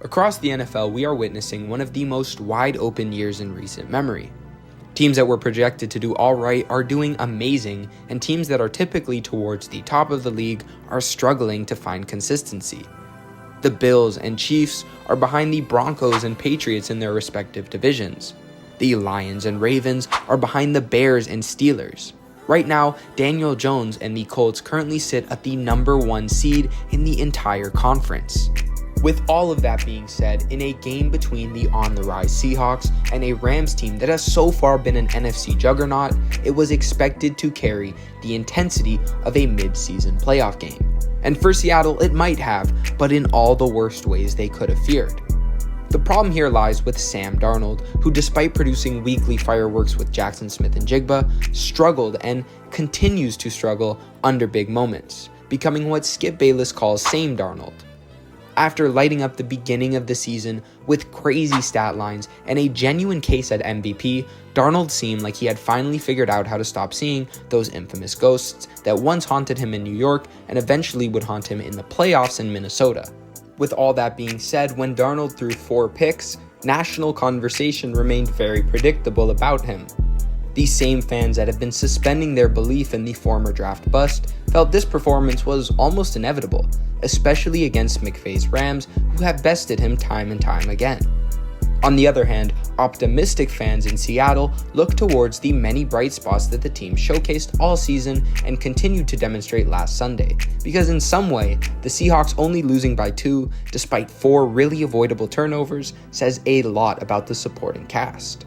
Across the NFL, we are witnessing one of the most wide-open years in recent memory. Teams that were projected to do alright are doing amazing, and teams that are typically towards the top of the league are struggling to find consistency. The Bills and Chiefs are behind the Broncos and Patriots in their respective divisions. The Lions and Ravens are behind the Bears and Steelers. Right now, Daniel Jones and the Colts currently sit at the number 1 seed in the entire conference. With all of that being said, in a game between the on-the-rise Seahawks and a Rams team that has so far been an NFC juggernaut, it was expected to carry the intensity of a mid-season playoff game. And for Seattle, it might have, but in all the worst ways they could have feared. The problem here lies with Sam Darnold, who despite producing weekly fireworks with Jackson Smith-Njigba, struggled and continues to struggle under big moments, becoming what Skip Bayless calls Same Darnold. After lighting up the beginning of the season with crazy stat lines and a genuine case at MVP, Darnold seemed like he had finally figured out how to stop seeing those infamous ghosts that once haunted him in New York and eventually would haunt him in the playoffs in Minnesota. With all that being said, when Darnold threw 4 picks, national conversation remained very predictable about him. These same fans that have been suspending their belief in the former draft bust felt this performance was almost inevitable, especially against McVay's Rams, who have bested him time and time again. On the other hand, optimistic fans in Seattle look towards the many bright spots that the team showcased all season and continued to demonstrate last Sunday, because in some way, the Seahawks only losing by 2, despite 4 really avoidable turnovers, says a lot about the supporting cast.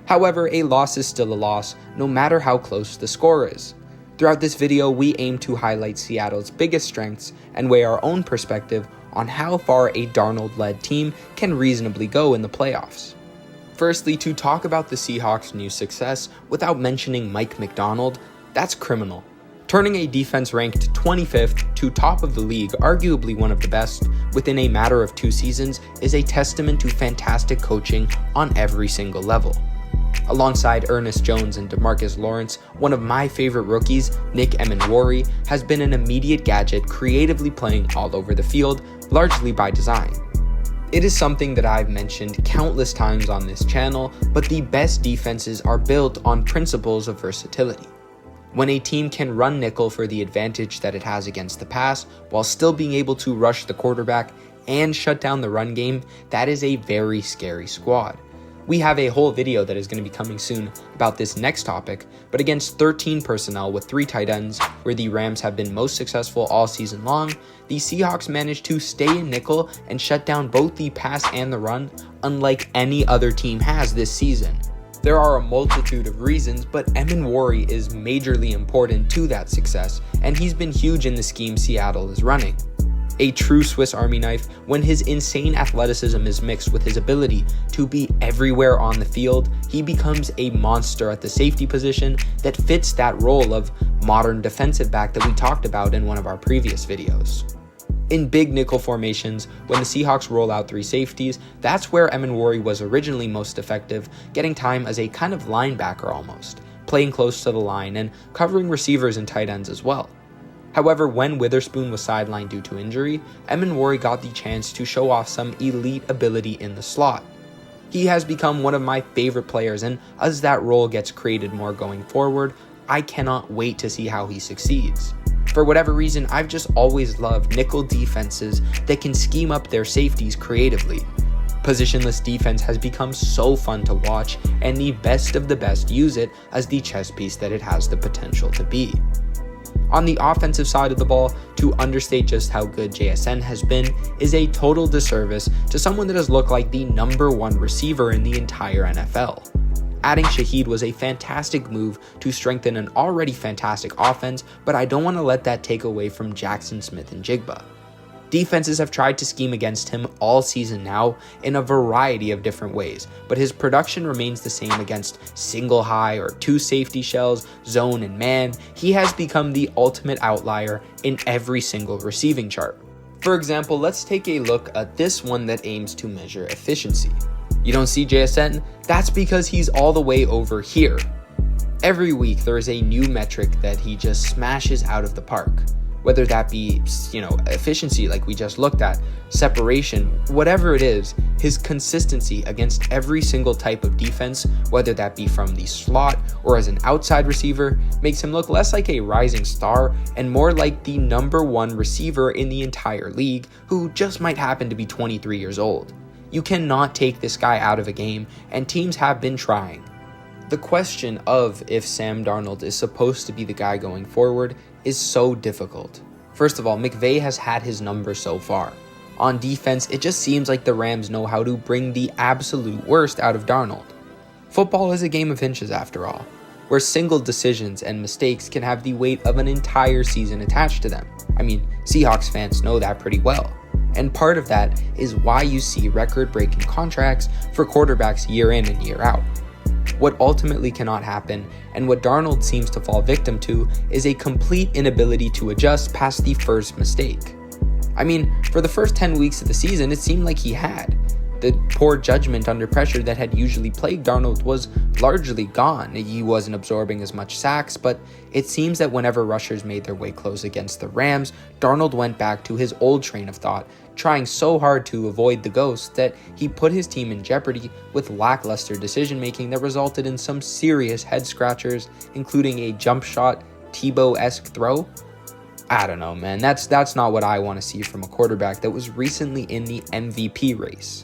However, a loss is still a loss, no matter how close the score is. Throughout this video, we aim to highlight Seattle's biggest strengths and weigh our own perspective on how far a Darnold-led team can reasonably go in the playoffs. Firstly, to talk about the Seahawks' new success without mentioning Mike Macdonald, that's criminal. Turning a defense ranked 25th to top of the league, arguably one of the best, within a matter of 2 seasons is a testament to fantastic coaching on every single level. Alongside Ernest Jones and DeMarcus Lawrence, one of my favorite rookies, Nick Emenwari, has been an immediate gadget creatively playing all over the field, largely by design. It is something that I've mentioned countless times on this channel, but the best defenses are built on principles of versatility. When a team can run nickel for the advantage that it has against the pass, while still being able to rush the quarterback and shut down the run game, that is a very scary squad. We have a whole video that is going to be coming soon about this next topic, but against 13 personnel with 3 tight ends, where the Rams have been most successful all season long, the Seahawks managed to stay in nickel and shut down both the pass and the run, unlike any other team has this season. There are a multitude of reasons, but Emenwari is majorly important to that success, and he's been huge in the scheme Seattle is running. A true Swiss Army knife when his insane athleticism is mixed with his ability to be everywhere on the field, he becomes a monster at the safety position that fits that role of modern defensive back that we talked about in one of our previous videos. In big nickel formations, when the Seahawks roll out 3 safeties, that's where Emenwari was originally most effective, getting time as a kind of linebacker almost, playing close to the line and covering receivers and tight ends as well. However, when Witherspoon was sidelined due to injury, Emenwari got the chance to show off some elite ability in the slot. He has become one of my favorite players, and as that role gets created more going forward, I cannot wait to see how he succeeds. For whatever reason, I've just always loved nickel defenses that can scheme up their safeties creatively. Positionless defense has become so fun to watch, and the best of the best use it as the chess piece that it has the potential to be. On the offensive side of the ball, to understate just how good JSN has been is a total disservice to someone that has looked like the number 1 receiver in the entire NFL. Adding Shaheed was a fantastic move to strengthen an already fantastic offense, but I don't want to let that take away from Jackson Smith-Njigba. Defenses have tried to scheme against him all season now in a variety of different ways, but his production remains the same against single high or 2 safety shells, zone and man. He has become the ultimate outlier in every single receiving chart. For example, let's take a look at this one that aims to measure efficiency. You don't see JSN? That's because he's all the way over here. Every week there is a new metric that he just smashes out of the park. whether that be, efficiency like we just looked at, separation, whatever it is, his consistency against every single type of defense, whether that be from the slot or as an outside receiver, makes him look less like a rising star and more like the number one receiver in the entire league who just might happen to be 23 years old. You cannot take this guy out of a game, and teams have been trying. The question of if Sam Darnold is supposed to be the guy going forward is so difficult. First of all, McVay has had his number so far. On defense, it just seems like the Rams know how to bring the absolute worst out of Darnold. Football is a game of inches after all, where single decisions and mistakes can have the weight of an entire season attached to them. Seahawks fans know that pretty well. And part of that is why you see record-breaking contracts for quarterbacks year in and year out. What ultimately cannot happen, and what Darnold seems to fall victim to, is a complete inability to adjust past the first mistake. For the first 10 weeks of the season, it seemed like he had. The poor judgment under pressure that had usually plagued Darnold was largely gone. He wasn't absorbing as much sacks, but it seems that whenever rushers made their way close against the Rams, Darnold went back to his old train of thought, trying so hard to avoid the ghost that he put his team in jeopardy with lackluster decision-making that resulted in some serious head-scratchers, including a jump shot, Tebow-esque throw. I don't know, man. That's not what I want to see from a quarterback that was recently in the MVP race.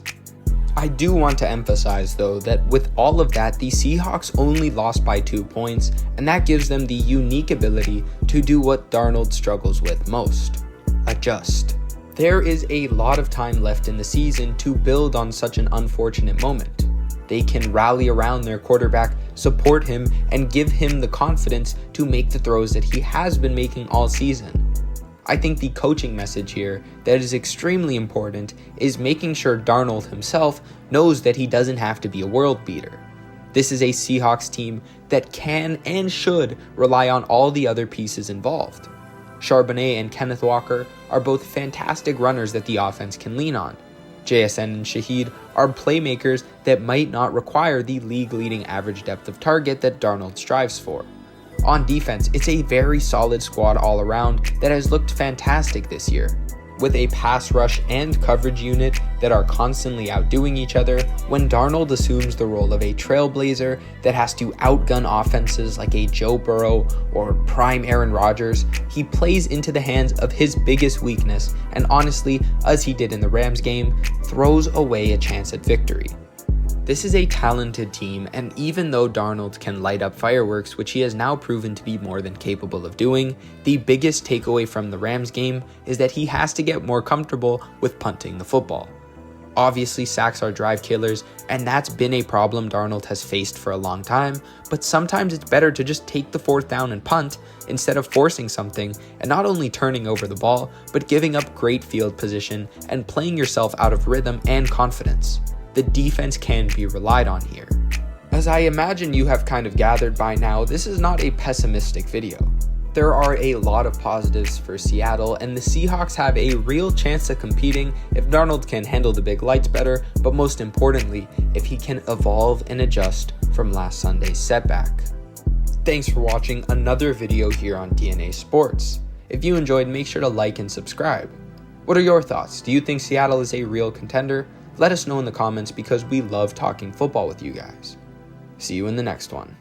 I do want to emphasize, though, that with all of that, the Seahawks only lost by 2 points, and that gives them the unique ability to do what Darnold struggles with most: adjust. There is a lot of time left in the season to build on such an unfortunate moment. They can rally around their quarterback, support him, and give him the confidence to make the throws that he has been making all season. I think the coaching message here that is extremely important is making sure Darnold himself knows that he doesn't have to be a world beater. This is a Seahawks team that can and should rely on all the other pieces involved. Charbonnet and Kenneth Walker are both fantastic runners that the offense can lean on. JSN and Shaheed are playmakers that might not require the league-leading average depth of target that Darnold strives for. On defense, it's a very solid squad all around that has looked fantastic this year. With a pass rush and coverage unit that are constantly outdoing each other, when Darnold assumes the role of a trailblazer that has to outgun offenses like a Joe Burrow or prime Aaron Rodgers, he plays into the hands of his biggest weakness and honestly, as he did in the Rams game, throws away a chance at victory. This is a talented team, and even though Darnold can light up fireworks, which he has now proven to be more than capable of doing, the biggest takeaway from the Rams game is that he has to get more comfortable with punting the football. Obviously, sacks are drive killers, and that's been a problem Darnold has faced for a long time, but sometimes it's better to just take the fourth down and punt instead of forcing something and not only turning over the ball, but giving up great field position and playing yourself out of rhythm and confidence. The defense can be relied on here. As I imagine you have kind of gathered by now, this is not a pessimistic video. There are a lot of positives for Seattle, and the Seahawks have a real chance of competing if Darnold can handle the big lights better, but most importantly, if he can evolve and adjust from last Sunday's setback. Thanks for watching another video here on DNA Sports. If you enjoyed, make sure to like and subscribe. What are your thoughts? Do you think Seattle is a real contender? Let us know in the comments because we love talking football with you guys. See you in the next one.